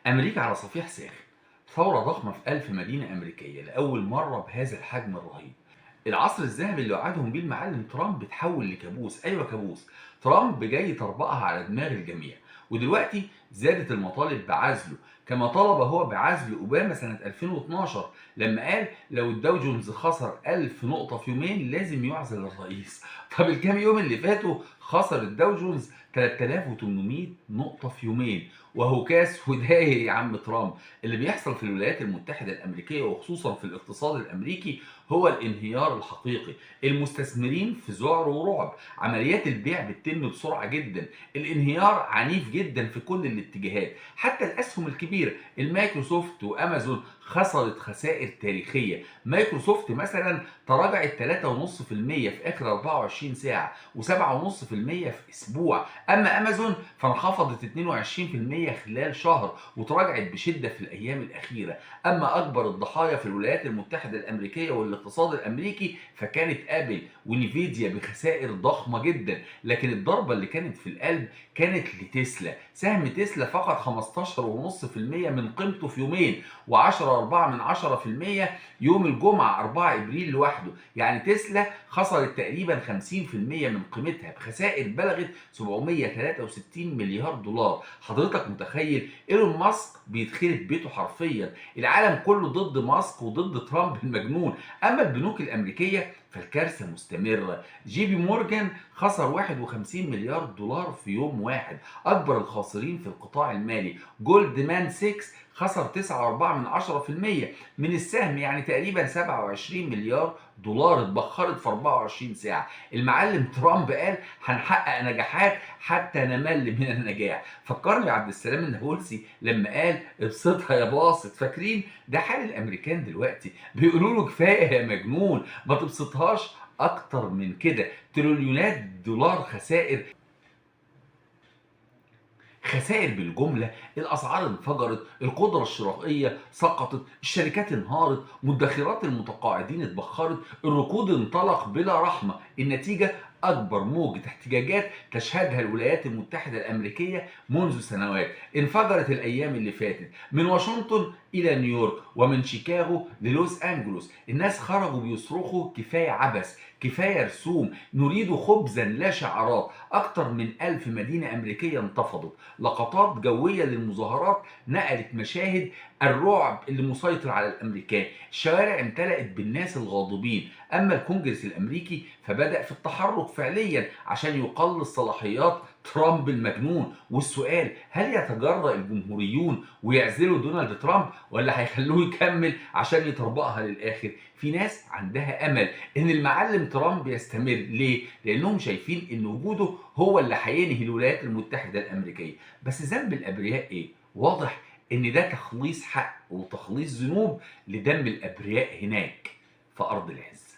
أمريكا على صفيح ساخن، ثورة ضخمة في ألف مدينة أمريكية لأول مرة بهذا الحجم الرهيب. العصر الذهبي اللي وعدهم بيه المعلم ترامب اتحول لكابوس، أيوه كابوس. ترامب جاي يطربقها على دماغ الجميع، ودلوقتي زادت المطالب بعزله، كما طلب هو بعزل أوباما سنة 2012 لما قال لو الداو جونز خسر 1000 نقطة في يومين لازم يعزل الرئيس. طب الكام يوم اللي فاتوا خسر الداو جونز 3800 نقطة في يومين، وهو كاس وداير يا عم ترامب. اللي بيحصل في الولايات المتحدة الأمريكية وخصوصا في الاقتصاد الأمريكي هو الانهيار الحقيقي. المستثمرين في ذعر ورعب، عمليات البيع بتتم بسرعة جدا، الانهيار عنيف جدا في كل الاتجاهات. حتى الأسهم الكبيرة المايكروسوفت وأمازون خسرت خسائر تاريخية. مايكروسوفت مثلا تراجعت 3.5% في آخر 24 ساعة و7.5% في أسبوع. أما أمازون فانخفضت 22% خلال شهر وتراجعت بشدة في الأيام الأخيرة. أما أكبر الضحايا في الولايات المتحدة الأمريكية والاقتصاد الأمريكي فكانت أبل ونيفيديا بخسائر ضخمة جدا، لكن الضربة اللي كانت في القلب كانت لتسلا. سهم تسلا فقد 15.5% من قيمته في يومين، و10.4% يوم الجمعة 4 إبريل لوحده. يعني تسلا خسرت تقريبا 50% من قيمتها بخسائر بلغت 763 مليار دولار. حضرتك متخيل؟ ايلون ماسك بيتخرب بيته حرفيا، العالم كله ضد ماسك وضد ترامب المجنون. اما البنوك الامريكيه فالكارثه مستمره. جي بي مورجان خسر 51 مليار دولار في يوم واحد، اكبر الخاسرين في القطاع المالي. جولدمان 6 خسر 9.4% من السهم، يعني تقريبا 27 مليار دولار اتبخرت في 24 ساعه. المعلم ترامب قال هنحقق نجاحات حتى نمل من النجاح. فكرني بعبد السلام النابلسي لما قال ابسطها يا باسط. فاكرين؟ ده حال الامريكان دلوقتي، بيقولوا له كفايه يا مجنون، ما تبسطهاش اكتر من كده. تريليونات دولار خسائر، خسائر بالجملة. الأسعار انفجرت، القدرة الشرائية سقطت، الشركات انهارت، مدخرات المتقاعدين اتبخرت، الركود انطلق بلا رحمة. النتيجة أكبر موجة احتجاجات تشهدها الولايات المتحدة الأمريكية منذ سنوات. انفجرت الأيام اللي فاتت من واشنطن إلى نيويورك ومن شيكاغو للوس أنجلوس. الناس خرجوا بيصرخوا كفاية عبث، كفاية رسوم، نريد خبزا لا شعارات. أكتر من 1000 مدينة أمريكية انتفضت. لقطات جوية للمظاهرات نقلت مشاهد الرعب اللي مسيطر على الأمريكان. الشوارع امتلأت بالناس الغاضبين. أما الكونجرس الأمريكي فبدأ في التحرك فعليا عشان يقلص صلاحيات ترامب المجنون. والسؤال، هل يتجرأ الجمهوريون ويعزلوا دونالد ترامب ولا هيخلوه يكمل عشان يطربقها للآخر؟ في ناس عندها أمل إن المعلم ترامب يستمر. ليه؟ لأنهم شايفين إن وجوده هو اللي هينهي الولايات المتحدة الأمريكية. بس ذنب الأبرياء إيه؟ واضح إن ده تخليص حق وتخليص ذنوب لدم الأبرياء هناك في أرض العز.